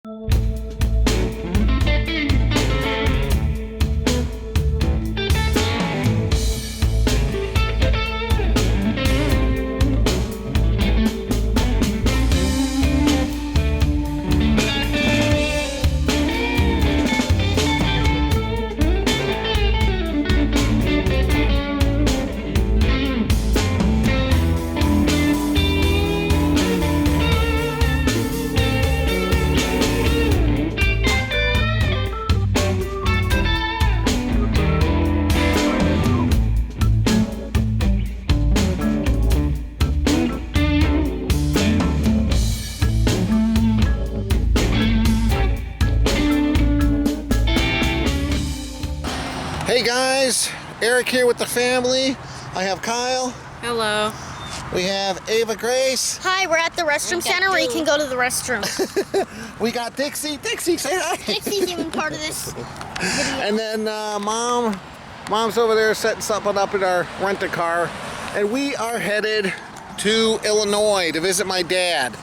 Hey guys, Eric here with the family. I have Kyle. Hello. We have Ava Grace. Hi, we're at the restroom center where you can go to the restroom. We got Dixie. Dixie, say hi. Dixie's even part of this video. And then Mom's over there setting something up in our rent-a-car. And we are headed to Illinois to visit my dad.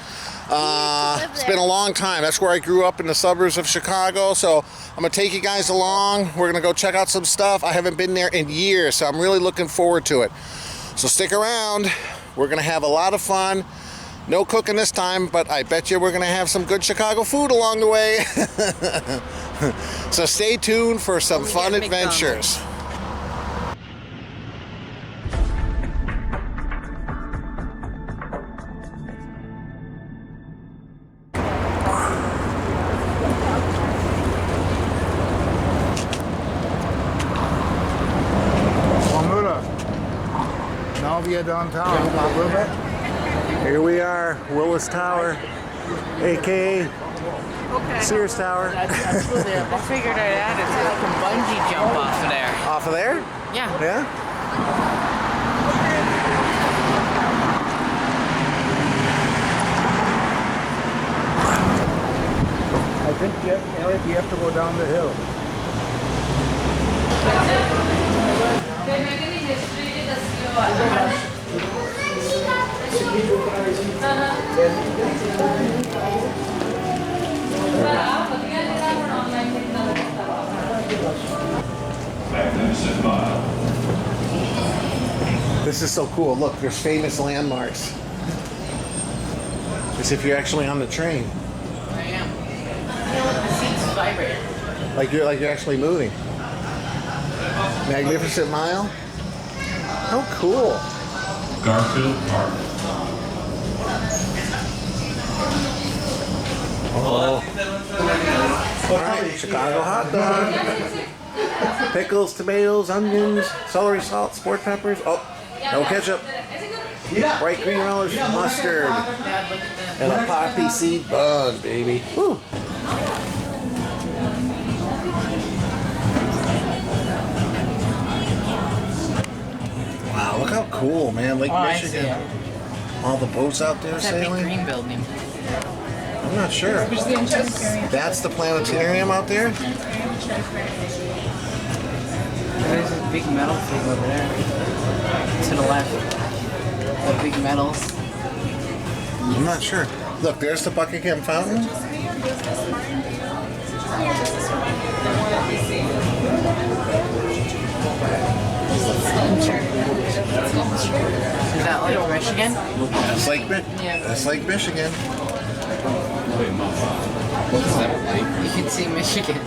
It's been a long time. That's where I grew up, in the suburbs of Chicago. So I'm gonna take you guys along. We're gonna go check out some stuff. I haven't been there in years, so I'm really looking forward to it. So stick around. We're gonna have a lot of fun. No cooking this time, but I bet you we're gonna have some good Chicago food along the way. So stay tuned for some fun adventures. Downtown a little bit. Here we are, Willis Tower, aka Sears Tower. I figured I'd add it so I can bungee jump off of there. Off of there? Yeah. Yeah? I think, Eric, you have to go down the hill. This is so cool. Look, there's famous landmarks. As if you're actually on the train. I am. The seats vibrate. Like you're actually moving. Magnificent Mile. How cool. Garfield Park. Oh. All right, Chicago hot dog. Pickles, tomatoes, onions, celery salt, sport peppers. Oh, no ketchup. Bright green relish, mustard, and a poppy seed bun, baby. Woo. Wow, look how cool, man. Lake Michigan. All the boats out there What's that big sailing. green building? I'm not sure. That's the planetarium out there? There's a big metal thing over there. To the left. The big metals. I'm not sure. Look, there's the Buckingham Fountain. Is that like Michigan? That's Lake Michigan. You can see Michigan.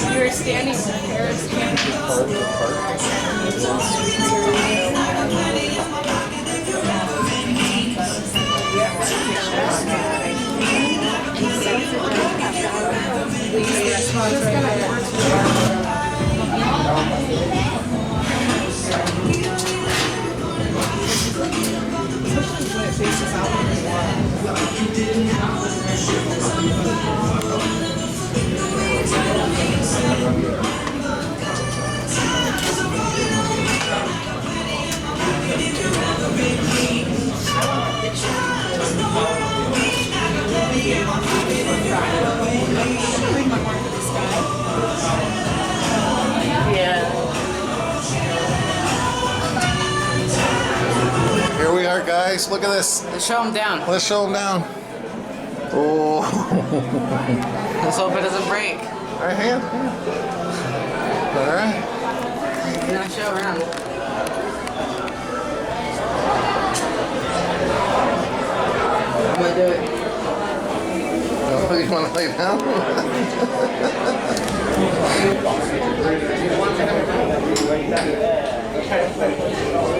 You were standing with Paris guys, look at this. Let's show him down. Let's show them down. Oh. Let's hope it doesn't break. All right, hand. All right. Now show around. I'm gonna do it. Oh, you want to lay down?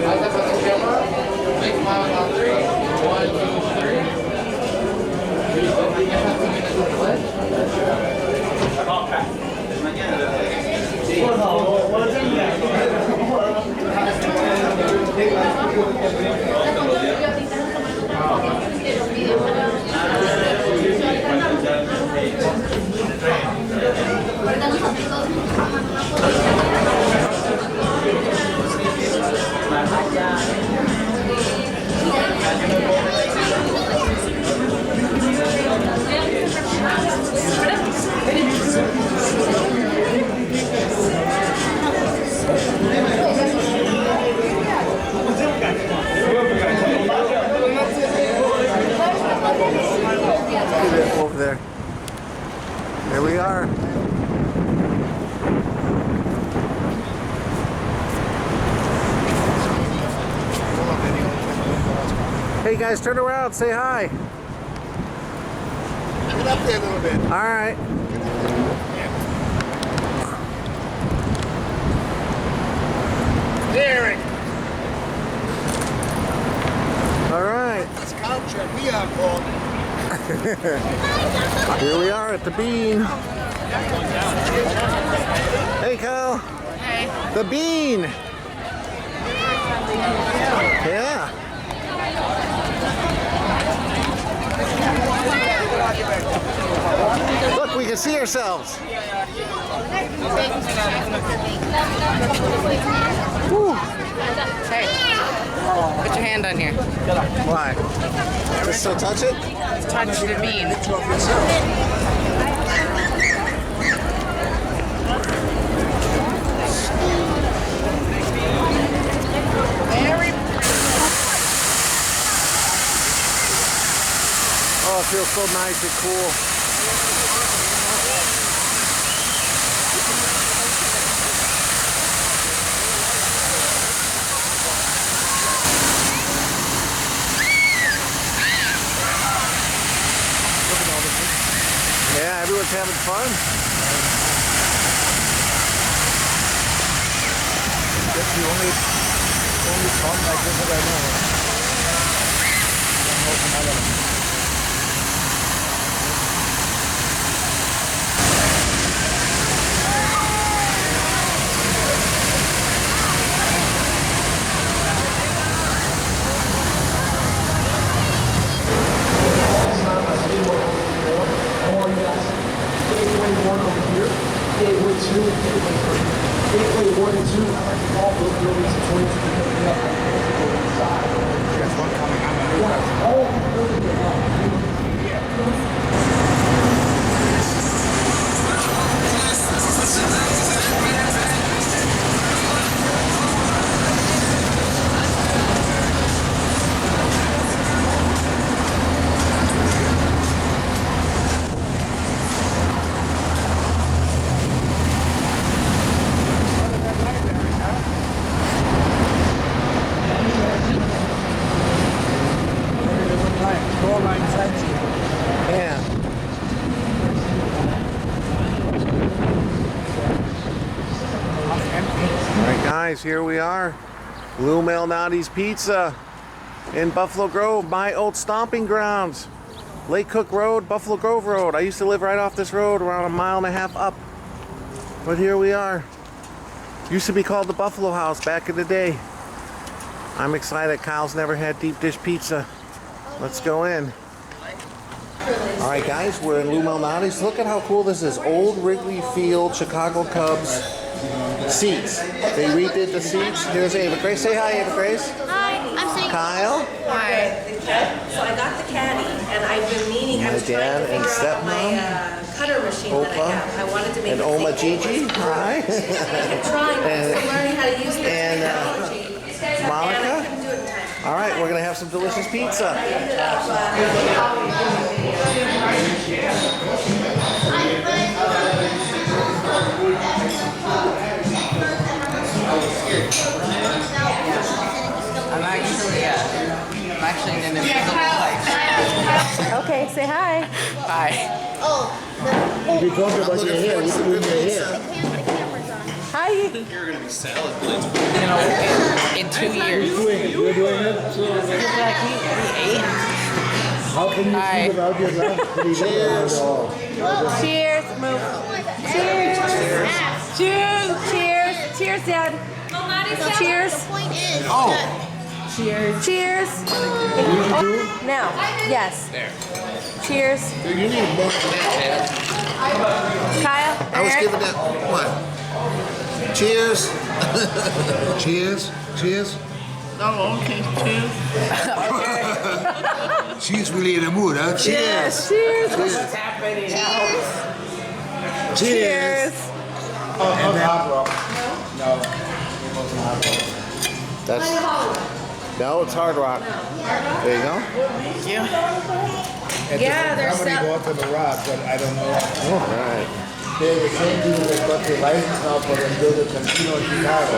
Eyes up on the camera. Big smile on 3. 1, 2, 3. Over there. There we are. Hey guys, turn around, say hi. Get up there a little bit. All right. Derek, All right. let's couch it. We are Paul. Here we are at the Bean. Hey, Kyle. Hey. The Bean. Yeah. Look, we can see ourselves. Whew. Hey, put your hand on here. Why? Just still touch it? Touch the bean. Oh, it feels so nice and cool. Yeah, everyone's having fun. That's the only song like this that I know. I don't know some other one. Gateway 2 and Gateway 3. Gateway 1 and 2, I like all those buildings and 22 to pick me up. I can't go inside. There's one coming on the new house. All the buildings are out. Yeah. All right, guys, here we are. Lou Malnati's Pizza in Buffalo Grove, my old stomping grounds. Lake Cook Road, Buffalo Grove Road. I used to live right off this road, around a mile and a half up. But here we are. Used to be called the Buffalo House back in the day. I'm excited. Kyle's never had deep dish pizza. Let's go in. All right, guys, we're in Lou Malnati's. Look at how cool this is. Old Wrigley Field, Chicago Cubs seats. They redid the seats. Here's Ava Grace. Say hi, Ava Grace. Hi, I'm saying. Kyle. Hi. So I got the caddy, and I've been meaning, I was trying dad to and figure out my stepmom. cutter machine that I have. I wanted to make And it Oma take Gigi. Hi. I'm trying to learn how to use this and, technology. Monica? And I couldn't do it in time. All right, we're going to have some delicious pizza. I'm actually in an invisible place. Okay, say hi. Hi. If you talk about your hair, you can do your hair. Hi. You know, in 2 years. You're doing it? How can you Hi. think about your life? Cheers. Cheers. Move. Cheers. Cheers. Cheers. Cheers, Dad. Cheers. The point is, Oh. Cheers. Cheers. Oh, now. Yes. There. Cheers. Dude, you need more than that, Dad. Kyle. I was Eric. giving that, what? Cheers. Cheers. Cheers. Oh, okay. Cheers. She's really in the mood, huh? Cheers. Cheers. Cheers. Cheers. And then, no. That's, no, it's Hard Rock. There you go. Yeah, there's somebody that. bought them a rock, but I don't know. All right. They're the same people that got the license now for them build a casino in Chicago.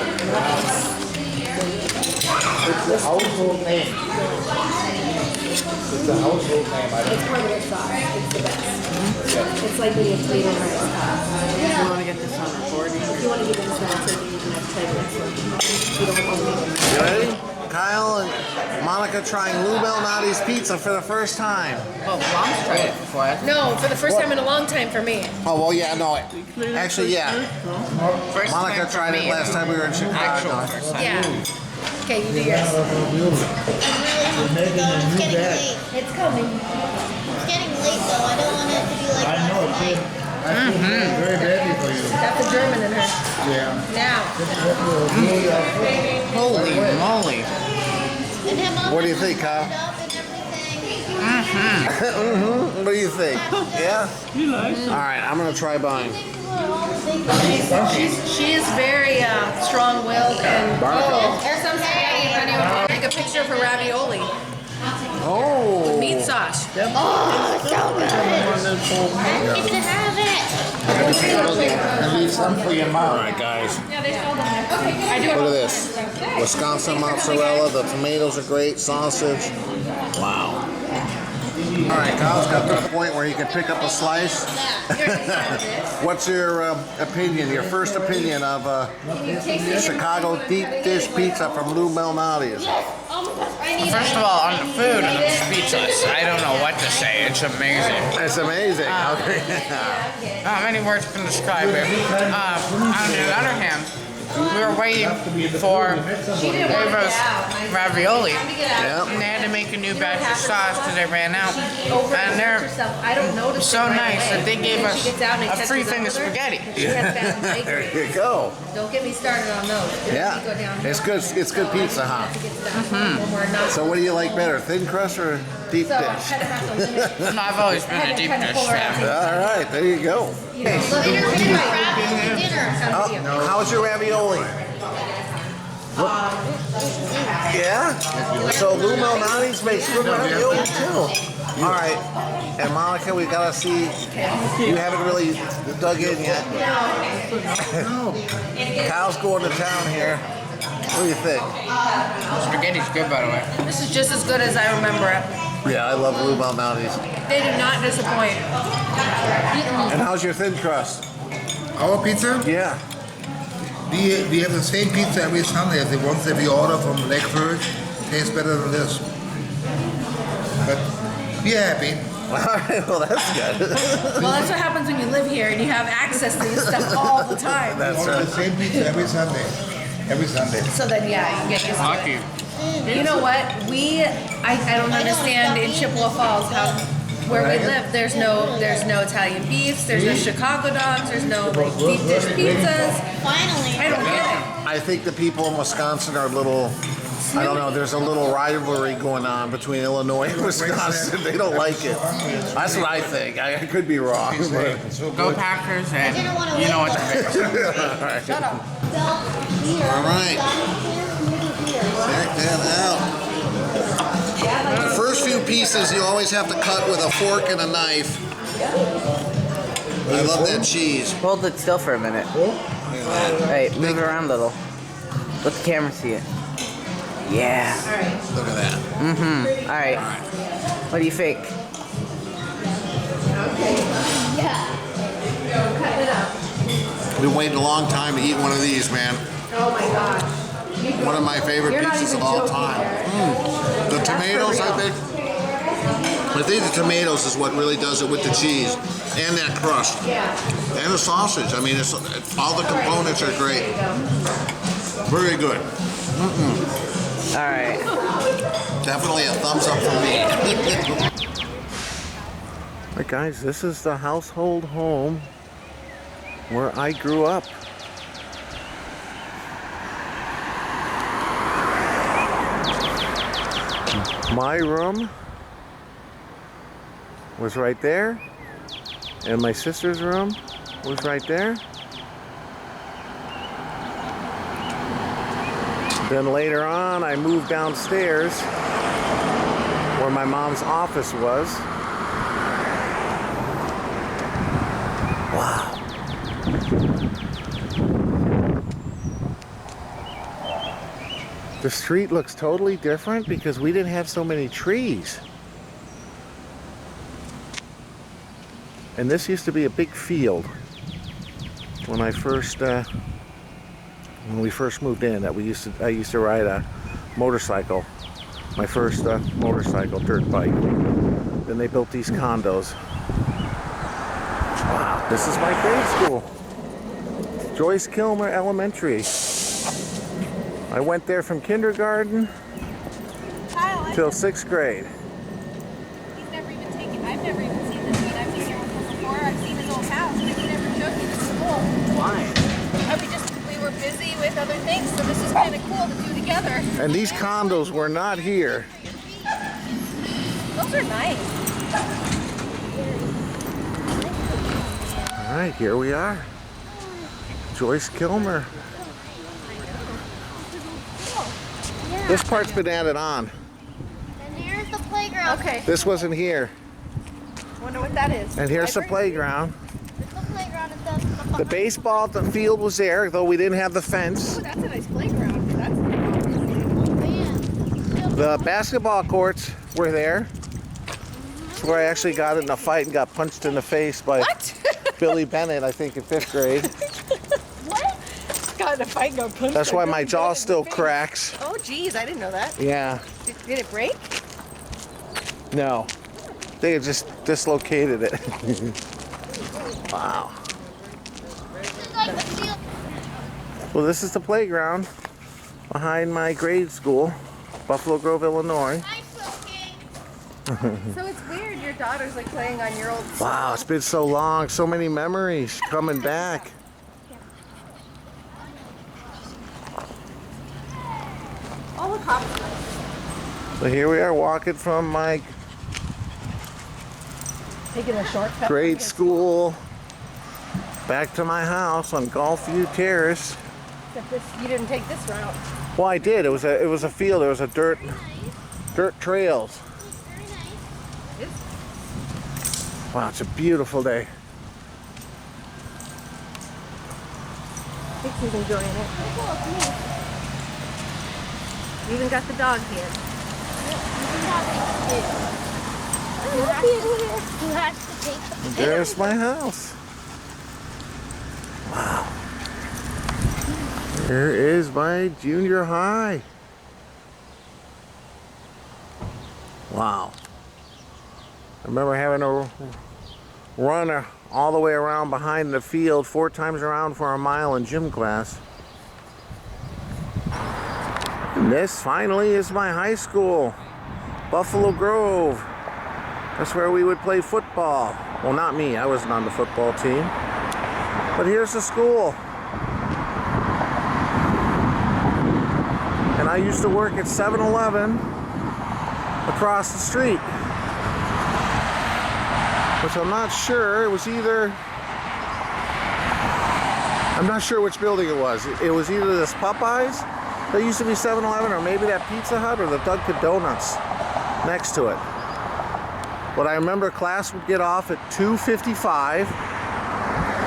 It's a household name. It's a household name. I don't It's part of their sauce. It's the best. It's like when you have tomato rice sauce. You want to get this on recording? If you want to give them that, so you can have 10 minutes left. You don't want to You ready? Kyle and Monica trying Lou Malnati's pizza for the first time. Well, Mom's tried it before. No, for the first time in a long time for me. Oh, well, yeah, no. Actually, yeah. First Monica time for tried me. it last time we were in Actual Chicago. first time. Yeah. Okay, you do yours. it's getting late. It's coming. It's getting late though. I don't want it to be like I know, last it's night. very badly for you. Got the German in her. Yeah. Now. Holy moly. And him up What do you think, Kyle? and everything. What do you think? Yeah? All right, I'm going to try buying. She is very strong-willed and there's some spaghetti if anyone wants to take a picture of her ravioli. Oh. Meat sauce. Oh, so good. I need to have it. At least some for your All mouth. right, guys. Yeah, they sold them there. Okay, good. I do it. Look at this. Wisconsin mozzarella. The tomatoes are great. Sausage. Wow. All right, Kyle's got to the point where he can pick up a slice. What's your opinion, your first opinion of Chicago deep dish pizza from Lou Malnati's? First of all, on the food, I'm speechless. I don't know what to say. It's amazing. It's amazing. Okay. Not many words can describe it. On the other hand, we were waiting for Ava's ravioli, Yep. and they had to make a new batch of sauce because they ran out. And they're I don't notice so it right nice away. that they gave us She gets out and a catches free up thing of with her. spaghetti. She has bad There migraines. you go. Don't get me started on those. Go Yeah. down It's good. It's good pizza, huh? to get to that when we're not. So what do you like better, thin crust or deep So I dish? kind of have to limit. No, I've always been a deep dish fan. All right, there you go. Dinner, dinner. Oh, how's your ravioli? Yeah? So Lou Malnati's makes good ravioli too. All right. And Monica, we gotta see. You haven't really dug in yet. Kyle's going to town here. What do you think? Spaghetti's good, by the way. This is just as good as I remember it. Yeah, I love Lou Malnati's. They do not disappoint. And how's your thin crust? Our pizza? Yeah. We have the same pizza every Sunday as the ones that we order from Lake Forge. Tastes better than this. But we're happy. All right, well, that's good. Well, that's what happens when you live here and you have access to this stuff all the time. That's Order right. the same pizza every Sunday. Every Sunday. So then, yeah, you get used to Lucky. it. You know what? I don't understand in Chippewa Falls how where we live there's no Italian beefs, there's no Chicago dogs, there's no like deep dish pizzas. Finally. I don't get it. I think the people in Wisconsin are a little, I don't know, there's a little rivalry going on between Illinois and Wisconsin. They don't like it. That's what I think. I could be wrong. But. Go Packers, and you know what to do. All right. All right. Check that out. pieces you always have to cut with a fork and a knife. I love that cheese. Hold it still for a minute. Right, move it around a little. Let the camera see it. Yeah. Look at that. Mm-hmm. All right. What do you think? We've been waiting a long time to eat one of these, man. Oh my gosh. One of my favorite pizzas of all time. The tomatoes, I think the tomatoes is what really does it with the cheese and that crust and the sausage. I mean, all the components are great. Very good. All right. Definitely a thumbs up for me. All right, guys, this is the household home where I grew up. My room was right there, and my sister's room was right there. Then later on, I moved downstairs where my mom's office was. Wow. The street looks totally different because we didn't have so many trees. And this used to be a big field when we first moved in. I used to ride a motorcycle, my first motorcycle, dirt bike. Then they built these condos. Wow, this is my grade school, Joyce Kilmer Elementary. I went there from kindergarten till 6th grade. I've never even seen this one. I've been here before. I've seen his old house, but he never showed me the school. Why? We were busy with other things, so this is kind of cool to do together. And these condos were not here. Those are nice. All right, here we are. Joyce Kilmer. This part's been added on. And here's the playground. Okay. This wasn't here. Wonder what that is. And here's the playground. It's the playground. It does The baseball field was there, though we didn't have the fence. Oh, that's a nice playground. That's The basketball courts were there. That's where I actually got in a fight and got punched in the face by Billy Bennett, I think, in 5th grade. what? Got in a fight and got punched. That's why my jaw still cracks. Oh, geez, I didn't know that. Yeah. Did it break? No. They had just dislocated it. Wow. Well, this is the playground behind my grade school, Buffalo Grove, Illinois. So it's weird your daughter's like playing on your old Wow, it's been so long, so many memories coming back. all the cops. So here we are walking from my Taking a shortcut. grade school back to my house on Gulfview Terrace. Except this, you didn't take this route. Well, I did. It was a field. There was a dirt trails. Wow, it's a beautiful day. Dixie's enjoying it. You even got the dog here. And there's my house. Wow. There is my junior high. Wow. I remember having to run all the way around behind the field 4 times around for a mile in gym class. And this finally is my high school, Buffalo Grove. That's where we would play football. Well, not me, I wasn't on the football team. But here's the school. And I used to work at 7-Eleven across the street. Which I'm not sure, it was either, I'm not sure which building it was. It was either this Popeyes, that used to be 7-Eleven, or maybe that Pizza Hut, or the Dunkin' Donuts next to it. But I remember class would get off at 2:55,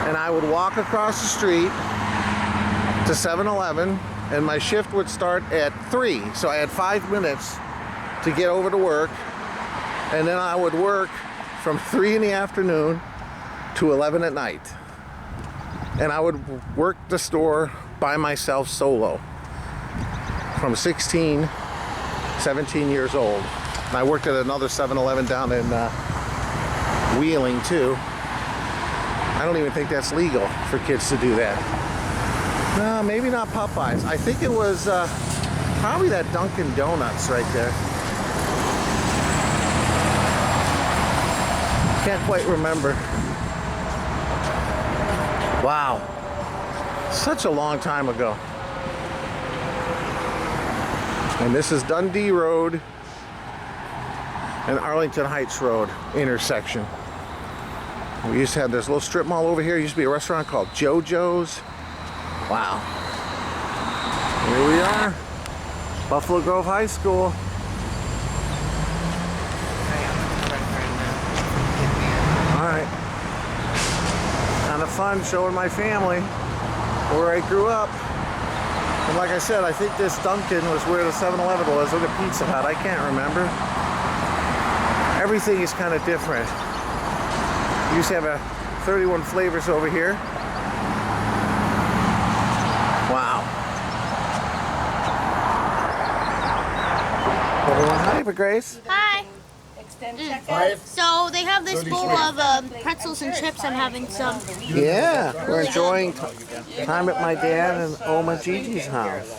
and I would walk across the street to 7-Eleven, and my shift would start at 3. So I had 5 minutes to get over to work, and then I would work from 3 in the afternoon to 11 at night. And I would work the store by myself solo from 16, 17 years old. And I worked at another 7-Eleven down in Wheeling too. I don't even think that's legal for kids to do that. No, maybe not Popeyes. I think it was probably that Dunkin' Donuts right there. Can't quite remember. Wow. Such a long time ago. And this is Dundee Road and Arlington Heights Road intersection. We used to have this little strip mall over here. It used to be a restaurant called JoJo's. Wow. Here we are. Buffalo Grove High School. Alright. Kind of fun showing my family where I grew up. And like I said, I think this Dunkin' was where the 7-Eleven was, or the Pizza Hut. I can't remember. Everything is kind of different. We used to have 31 flavors over here. Wow. Hi, Ava Grace. Hi. Five. So they have this bowl of pretzels and chips. I'm having some. Yeah, we're enjoying time at my dad and Oma Gigi's house.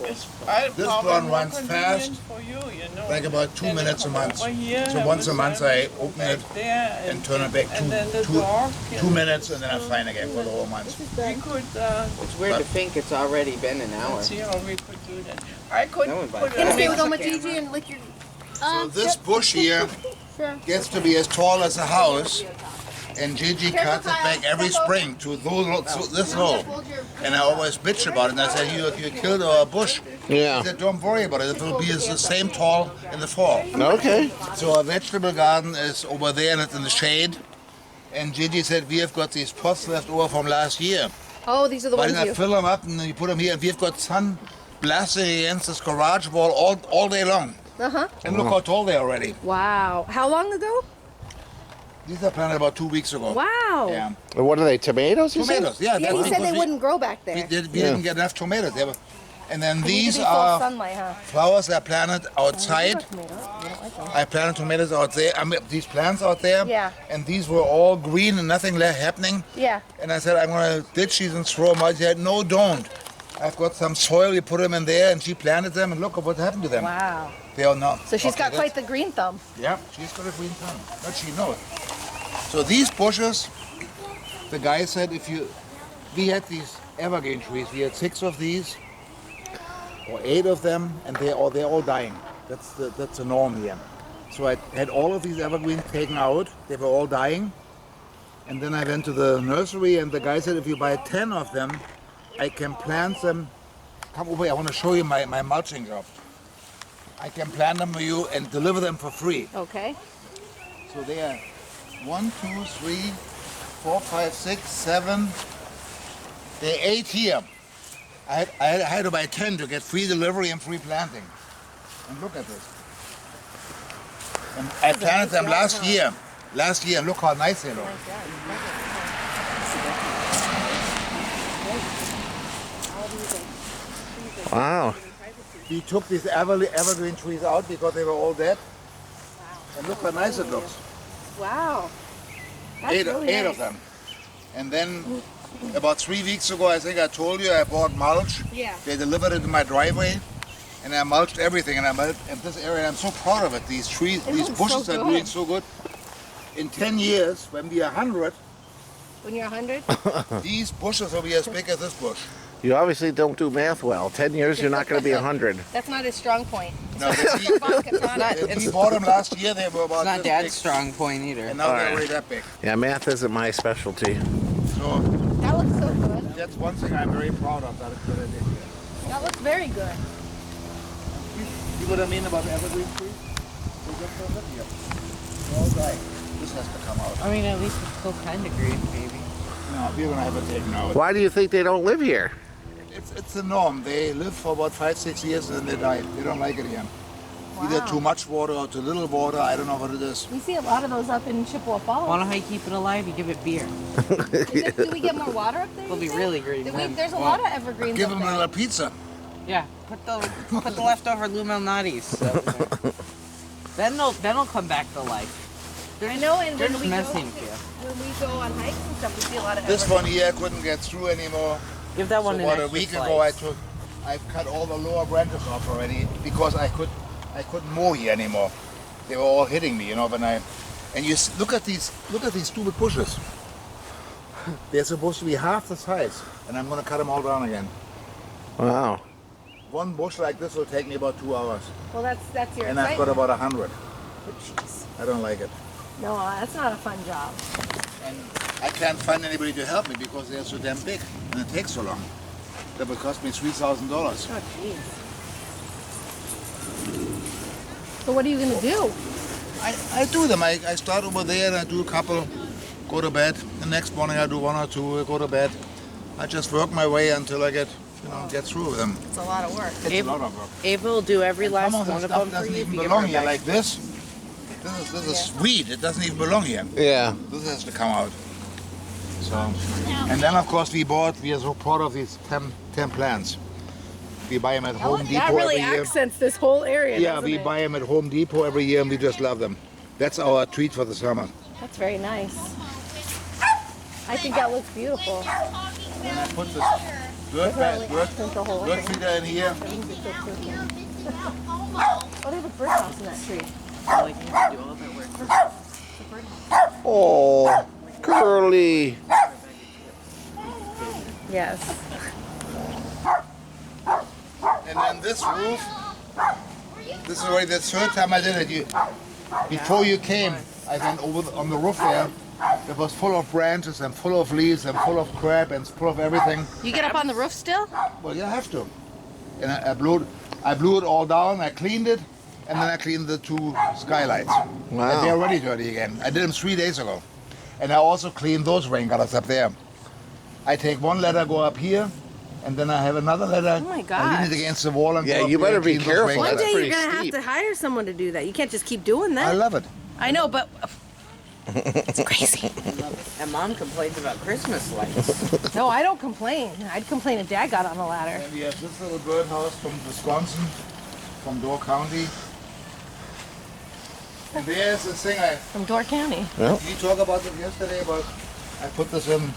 This one runs fast, like about 2 minutes a month. So once a month I open it and turn it back 2 minutes, and then I'm fine again for the whole month. It's weird to think it's already been an hour. See how we could do that. I could No one put bites. it Gonna on stay with the Oma camera. Gigi and lick your. So this bush here Sure. gets to be as tall as a house, and Gigi cuts it back every spring to this low. And I always bitch about it, and I said, you killed our bush. Yeah. He said, don't worry about it, it will be the same tall in the fall. Okay. So our vegetable garden is over there and it's in the shade. And Gigi said, we have got these pots left over from last year. Oh, these are the Why ones didn't I you. fill them up and you put them here? And we've got sun blasting against this garage wall all day long. And look how tall they are already. Wow. How long ago? These are planted about 2 weeks ago. Wow. Yeah. What are they, tomatoes? You said? Tomatoes, yeah. Yeah, that's he said because they wouldn't grow back there. We didn't get enough tomatoes. And then They need these to be full are sunlight, huh? flowers that are planted outside. I planted tomatoes out there. I mean, these plants out there. Yeah. And these were all green and nothing left happening. Yeah. And I said, I'm going to ditch these and throw them out. She said, no, don't. I've got some soil. We put them in there, and she planted them, and look at what happened to them. Wow. They are not. So she's okay, got quite the green thumb. Yeah, she's got a green thumb. But she knows. So these bushes, the guy said, we had these evergreen trees. We had 6 of these, or 8 of them, and they're all dying. That's the norm here. So I had all of these evergreens taken out. They were all dying. And then I went to the nursery, and the guy said, if you buy 10 of them, I can plant them. Come over here, I want to show you my mulching job. I can plant them for you and deliver them for free. Okay. So they are 1, 2, 3, 4, 5, 6, 7. There are 8 here. I had to buy 10 to get free delivery and free planting. And look at this. And I planted them last year. Last year, look how nice they look. Wow. We took these evergreen trees out because they were all dead. And look how nice it looks. Wow. That's Eight really nice. of them. And then about 3 weeks ago, I think I told you, I bought mulch. Yeah. They delivered it to my driveway, and I mulched everything. And I mulched in this area. I'm so proud of it. These trees, these looks bushes so are doing good. so good. In 10 years, when we are 100, When you're 100? these bushes will be as big as this bush. You obviously don't do math well. 10 years, you're not going to be 100. That's not his strong point. No, we It's bought them last year. They were about not this Dad's big, strong point either. and now they're already that big. Yeah, math isn't my specialty. So That looks so good. that's one thing I'm very proud of. That I did here. That looks very good. See what I mean about evergreen trees? So just don't live here. They all die. This has to come out. I mean, at least it's still kind of green, maybe. No, we're gonna have it taken out. Why do you think they don't live here? It's the norm. They live for about 5-6 years and then they die. They don't like it here. Either too much water or too little water. I don't know what it is. We see a lot of those up in Chippewa Falls. Want to how you keep it alive? You give it beer. Do we get more water up there? It'll be really green. There's a lot of evergreens Give up them a there. little pizza. Yeah, put the leftover Lou Malnatis. Then they'll come back to life. I know, and They're when just we messing with you. when we go on hikes and stuff, we see a lot of This one here couldn't get through anymore. Give that one So an about a extra week slice. ago I've cut all the lower branches off already because I couldn't mow here anymore. They were all hitting me, and you look at these stupid bushes. They're supposed to be half the size, and I'm gonna cut them all down again. Wow. One bush like this will take me about 2 hours, Well, that's your and I've got excitement. about 100. Jeez. I don't like it, No, that's not a fun job. and I can't find anybody to help me because they're so damn big, and it takes so long. That would cost me $3,000. Oh, jeez. So what are you gonna do? I do them. I start over there and I do a couple, go to bed. The next morning I do 1 or 2, go to bed. I just work my way until I get through with them. It's a lot of work. It's a lot of work. Ava will do every last Some of the one of stuff them for doesn't you. even if you give belong her a here, bag. like this. This is weed. It doesn't even belong here. Yeah. This has to come out. So, and then of course we are so proud of these 10 plants. We buy them at Home Depot That really every year. accents this whole area. Yeah, doesn't we it? buy them at Home Depot every year and we just love them. That's our treat for the summer. That's very nice. I think that looks beautiful. And I put this Really accents the whole dirt thing. feeder in here. Oh, there's a birdhouse in that tree. Like, you have to do all that work. Oh, Curly. Yes. And then this roof, this is already the third time I did it. Before you came, I went over on the roof there. It was full of branches and full of leaves and full of crap and full of everything. You get up on the roof still? Well, you have to. And I blew it all down. I cleaned it, and then I cleaned the 2 skylights. Wow. And they're already dirty again. I did them 3 days ago. And I also cleaned those rain gutters up there. I take one ladder, go up here, and then I have another ladder. Oh my I gosh. lean it against the wall and Yeah, go up you here better and be clean those careful. rain One That's day gutters. you're pretty gonna have steep. to hire someone to do that. You can't just keep doing that. I love it. I know, but it's crazy. And Mom complains about Christmas lights. No, I don't complain. I'd complain if Dad got on a ladder. And we have this little birdhouse from Wisconsin, from Door County. And there's this thing From Door County. Did you talk about it yesterday? About I put this in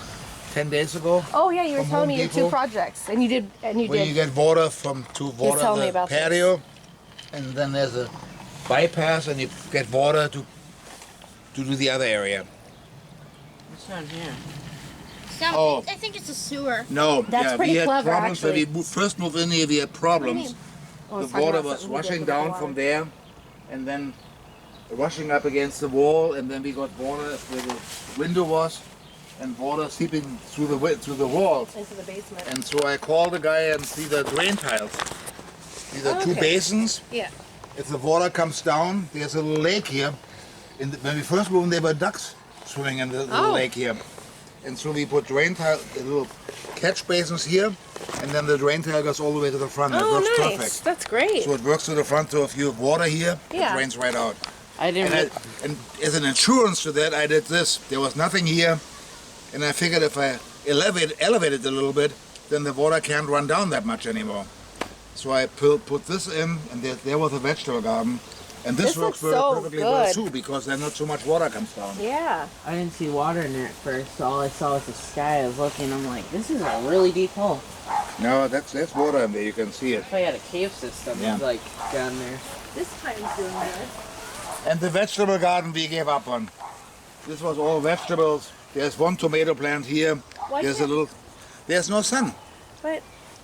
10 days ago. Oh yeah, you were From telling Home me your Depot. 2 projects, and you did. When you get water to water telling me the about this. patio, and then there's a bypass, and you get water to do the other area. What's down here? Oh. I think it's a sewer. No, That's yeah, pretty we had clever, problems actually. when we first moved in here. We had problems. Oh, The it's talking water about was something we did rushing with the down water. from there, and then rushing up against the wall, and then we got water where the window was, and water seeping through the walls. Into the basement. And so I called the guy and see the drain tiles. These are 2 Okay. basins. Yeah. If the water comes down, there's a little lake here. When we first moved in, there were ducks swimming in the little lake here. And so we put drain tile, the little catch basins here, and then the drain tile goes all the way to the front. It Oh, works nice. perfect. That's great. So it works to the front, so if you have water here, Yeah. it drains right out. I didn't. And as an insurance to that, I did this. There was nothing here, and I figured if I elevate it a little bit, then the water can't run down that much anymore. So I put this in, and there was a vegetable garden. And this This works looks so perfectly well good. too, because then not so much water comes down. Yeah. I didn't see water in there at first, so all I saw was the sky. I was looking, I'm like, this is a really deep hole. No, that's water in there. You can see it. If I had a cave system, Yeah. like, down there. This time's doing good. And the vegetable garden we gave up on. This was all vegetables. There's 1 tomato plant here. Why There's can't- There's no sun. But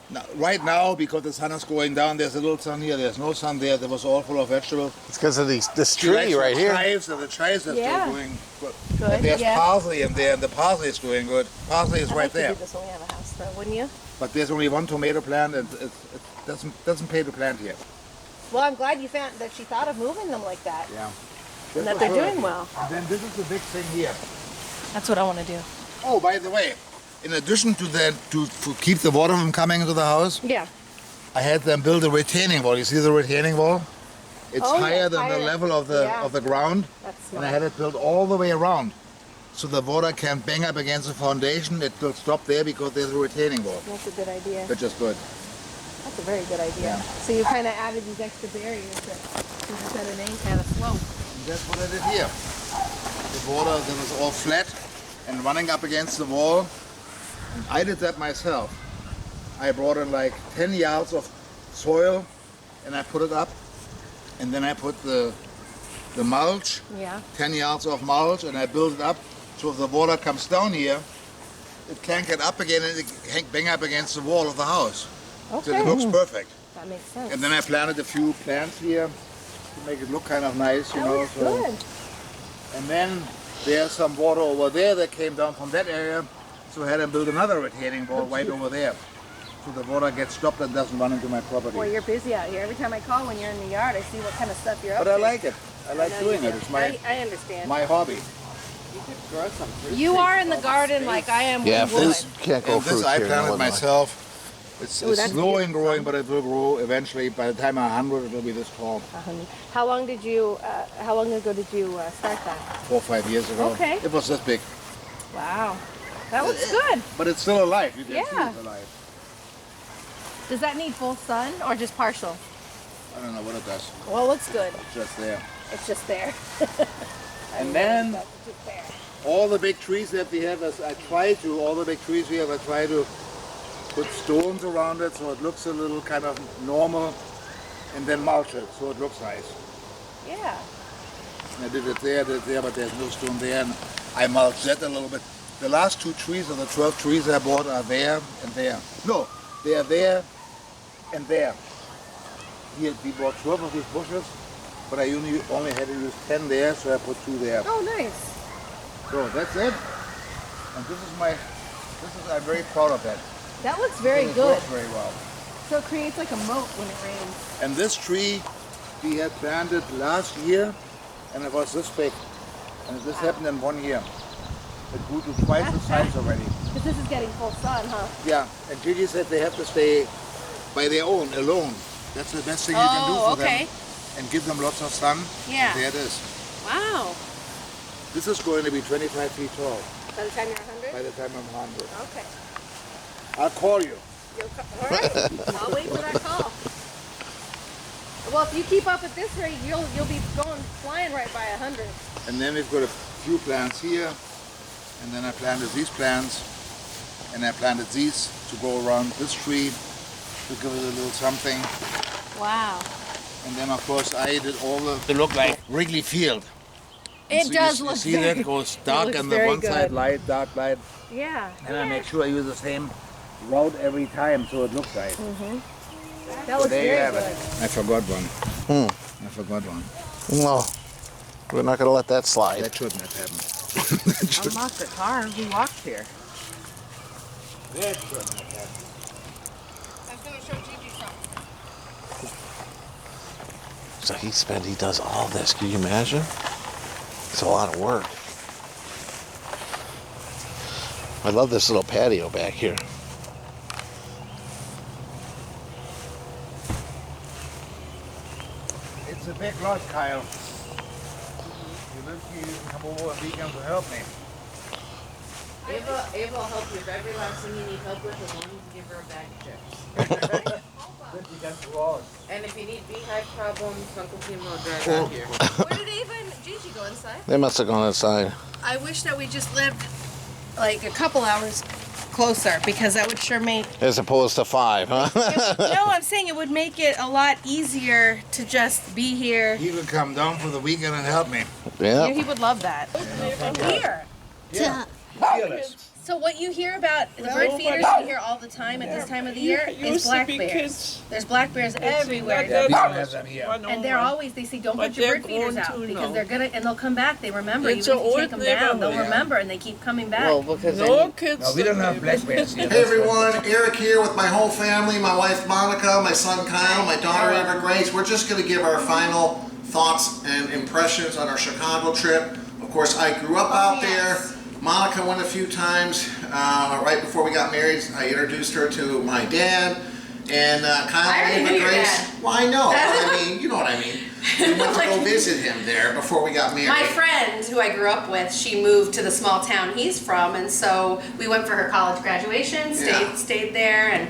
Now, right now, because the sun is going down, there's a little sun here. There's no sun there. There was all full of vegetables. It's because of this tree right here. Chives, and the chives are Yeah. still doing good. Good, And there's yeah. parsley in there, and the parsley is doing good. Parsley is I'd right like there. to do this when we have a house, though, wouldn't you? But there's only 1 tomato plant, and it doesn't pay to plant here. Well, I'm glad you found that she thought of moving them like that. Yeah. And that they're doing well. And then this is the big thing here. That's what I want to do. Oh, by the way, in addition to that, to keep the water from coming into the house, Yeah. I had them build a retaining wall. You see the retaining wall? It's Oh, yeah, higher than higher. the level of the ground. That's And smart. I had it built all the way around. So the water can bang up against the foundation. It will stop there because there's a retaining wall. That's a good idea. Which is good. That's a very good idea. So you kind of added these extra barriers that instead of any kind of slope. And that's what I did here. The water that was all flat and running up against the wall. And I did that myself. I brought in like 10 yards of soil and I put it up. And then I put the mulch, Yeah. 10 yards of mulch, and I build it up. So if the water comes down here, it can't get up again and it can bang up against the wall of the house. Okay. So it looks perfect. That makes sense. And then I planted a few plants here to make it look kind of nice, you That know. looks So. good. And then there's some water over there that came down from that area. So I had to build another retaining wall right over there. So the water gets stopped and doesn't run into my property. Well, you're busy out here. Every time I call when you're in the yard, I see what kind of stuff you're up But to. I like it. I like doing it. It's my I understand. hobby. You are in the garden like I am Yeah, with wood. this can't go And this fruit I here in planted Illinois. myself. It's Ooh, that's slow in beautiful. growing, but it will grow eventually. By the time I'm 100, it will be this tall. How long did you? How long ago did you start that? 4 or 5 years ago. Okay. It was this big. Wow, that looks good. But it's still alive. You can see Yeah. it's alive. Does that need full sun or just partial? I don't know what it does. Well, it looks good. It's just there. It's just there. And then That's just there. all the big trees that we have, all the big trees we have, I try to put stones around it so it looks a little kind of normal, and then mulch it so it looks nice. Yeah. And I did it there, but there's no stone there, and I mulched that a little bit. The last 2 trees of the 12 trees I bought are there and there. No, they are there and there. Here we bought 12 of these bushes, but I only had to use 10 there, so I put 2 there. Oh, nice. So that's it. And I'm very proud of that. That looks very It good. works very well. So it creates like a moat when it rains. And this tree we had planted last year, and it was this big. And this happened in 1 year. It grew to twice the size already. Because this is getting full sun, huh? Yeah, and Gigi said they have to stay by their own, alone. That's the best thing you can do for them. And give them lots of sun. Yeah. There it is. Wow. This is going to be 25 feet tall By the time you're 100? by the time I'm 100. Okay. I'll call you. All right. I'll wait for that call. Well, if you keep up at this rate, you'll be going flying right by 100. And then we've got a few plants here. And then I planted these plants. And I planted these to go around this tree to give it a little something. Wow. And then of course I did all the look like Wrigley Field. It So does you look see very, that goes dark looks on the very one side, good. light, dark, light. Yeah. And I make sure I use the same route every time so it looks right. That looks There you very have good. it. I forgot one. I forgot one. No, we're not going to let that slide. That shouldn't have happened. Unlock the car. We walked here. That shouldn't have happened. I was going to show Gigi something. So he does all this. Can you imagine? It's a lot of work. I love this little patio back here. It's a big lot, Kyle. You live here, you can come over on weekends to help me. Ava will help you with every last thing you need help with as long as you give her a bag of chips. Good, you got the walls. And if you need beehive problems, Uncle Tim will drive out here. Where did Ava and Gigi go inside? They must have gone inside. I wish that we just lived like a couple hours closer because that would sure make... As opposed to 5, huh? No, I'm saying it would make it a lot easier to just be here. He would come down for the weekend and help me. Yeah. He would love that. Here. Yeah. Fearless. So what you hear about the bird feeders you hear all the time at this time of the year is black bears. There's black bears everywhere. We don't have them here. And they're always, they say, don't put your bird feeders out because they're gonna, and they'll come back. They remember, even if you take them down, they'll remember and they keep coming back. Well, because No, we don't have black bears here. Hey everyone, Eric here with my whole family, my wife Monica, my son Kyle, my daughter Ava Grace. We're just going to give our final thoughts and impressions on our Chicago trip. Of course, I grew up out there. Monica went a few times. Right before we got married, I introduced her to my dad. And Kyle and Ava Grace. Well, I know. I mean, you know what I mean. We went to go visit him there before we got married. My friend, who I grew up with, she moved to the small town he's from, and so we went for her college graduation, stayed there, and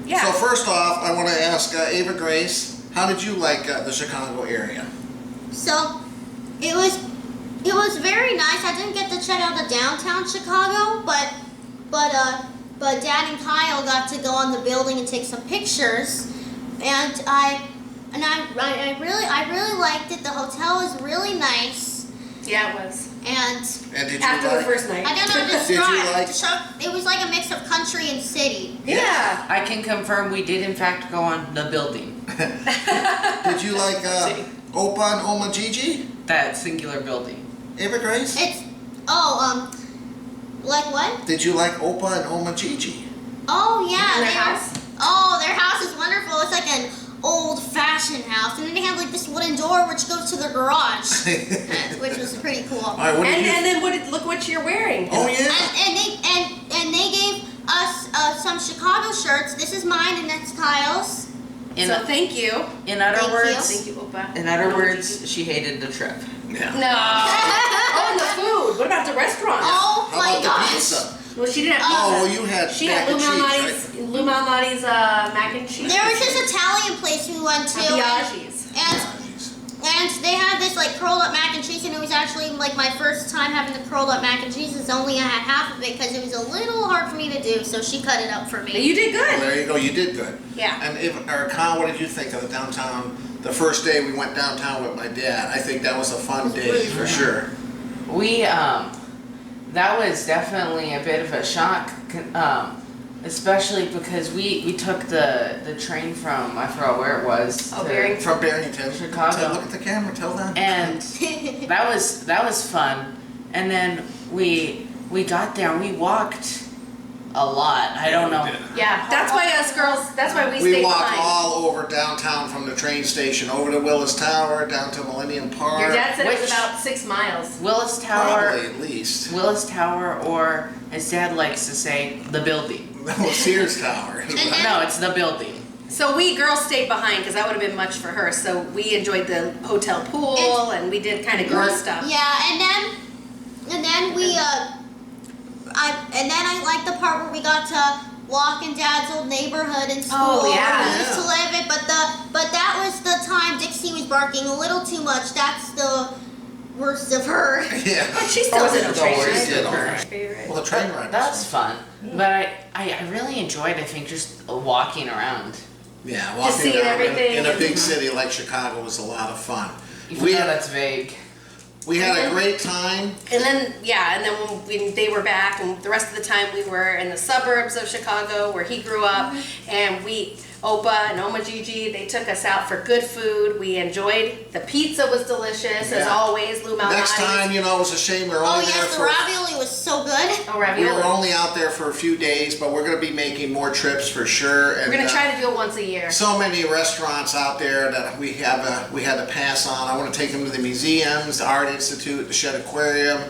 yeah. So first off, I want to ask Ava Grace, how did you like the Chicago area? So, it was very nice. I didn't get to check out the downtown Chicago, but Dad and Kyle got to go on the building and take some pictures, and I really liked it. The hotel was really nice. Yeah, it was. And did you after the first night. I don't know how to describe. It was like a mix of country and city. Yeah. I can confirm we did in fact go on the building. Did you like Opa and Oma Gigi? That singular building. Ava Grace? Like what? Did you like Opa and Oma Gigi? Oh yeah, their house. Oh, their house is wonderful. It's like an old-fashioned house, and then they have like this wooden door which goes to the garage, which was pretty cool. All right, and then look what you're wearing. Oh yeah. And they gave us some Chicago shirts. This is mine, and that's Kyle's. So thank you. In other words, Thank you, Opa. in other words, she hated the trip. Yeah. No. Oh, and the food. What about the restaurant? Oh How my about the gosh. pizza? Well, she didn't have pizza. Oh, well, you had She mac had and cheese, right? Lou Malnati's mac and cheese. There was this Italian place we went to. Biaggi's. And they had this like curled up mac and cheese, and it was actually like my first time having the curled up mac and cheese. It's only I had half of it because it was a little hard for me to do, so she cut it up for me. You did good. Well, there you go. You did good. Yeah. And Kyle, what did you think of the downtown? The first day we went downtown with my dad. I think that was a fun day for sure. We that was definitely a bit of a shock, especially because we took the train from, I forgot where it was. Barrington. From Barrington. Chicago. Look at the camera. Tell them. And that was fun. And then we got there and we walked a lot. I don't know. Yeah, that's why us girls, that's why we We stayed walked behind. all over downtown from the train station, over to Willis Tower, down to Millennium Park. Your dad said it was about 6 miles. Willis Tower. Probably at least. Willis Tower, or as Dad likes to say, the building. No, Sears Tower. No, it's the building. So we girls stayed behind because that would have been much for her. So we enjoyed the hotel pool and we did kind of girl stuff. Yeah, and then we I liked the part where we got to walk in Dad's old neighborhood in school. Oh, yeah. We used to live it, but that was the time Dixie was barking a little too much. That's the worst of her. Yeah. But she still did She okay. did all right. Well, the train ride. That's fun. But I really enjoyed, I think, just walking around. Yeah, Just walking seeing around everything. in a big city like Chicago was a lot of fun. Even We though had, that's vague. we had a great time. And then when they were back, and the rest of the time we were in the suburbs of Chicago where he grew up, and Opa and Oma Gigi, they took us out for good food. We enjoyed, the pizza was delicious, as Yeah. always, Lou Malnati. Next time, it was a shame we were Oh only there yes, the for... ravioli was so good. Oh, We ravioli. were only out there for a few days, but we're going to be making more trips for sure. And, We're going to try to do it once a year. so many restaurants out there that we had to pass on. I want to take them to the museums, the Art Institute, the Shed Aquarium,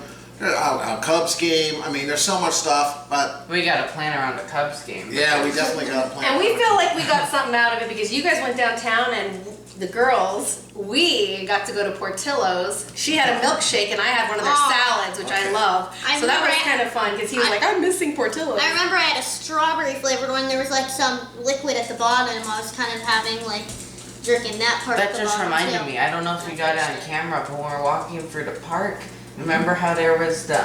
a Cubs game. I mean, there's so much stuff, but We got to plan around the Cubs game. yeah, we definitely got to plan. And we feel like we got something out of it because you guys went downtown and the girls, we got to go to Portillo's. She had a milkshake and I had one of their salads, which I love. So that was kind of fun because he was like, I'm missing Portillo's. I remember I had a strawberry flavored one. There was like some liquid at the bottom. I was kind of having like drinking that part That at the just bottom reminded too. me, I don't know if we got it on camera, but when we were walking through the park, remember how there was the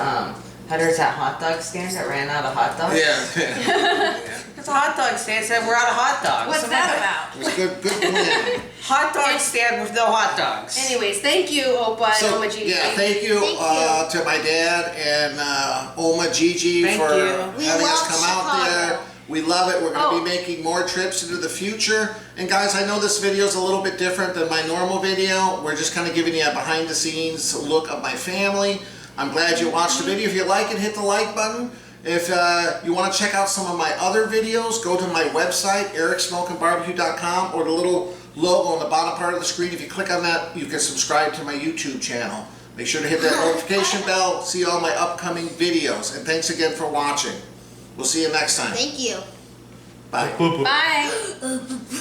There's that hot dog stand that ran out of hot dogs. Yeah. It's a hot dog stand said we're out of hot dogs. What's that about? It was good plan. Hot dog stand with no hot dogs. Anyways, thank you, Opa and So, Oma Gigi. yeah, thank you to my dad and Oma Gigi Thank for you. We having us love come out Chicago. there. We love it. We're going to Oh. be making more trips into the future. And guys, I know this video is a little bit different than my normal video. We're just kind of giving you a behind the scenes look of my family. I'm glad you watched the video. If you like it, hit the like button. If you want to check out some of my other videos, go to my website, ericsmokingbbq.com, or the little logo on the bottom part of the screen. If you click on that, you can subscribe to my YouTube channel. Make sure to hit that notification bell, see all my upcoming videos. And thanks again for watching. We'll see you next time. Thank you. Bye. Bye.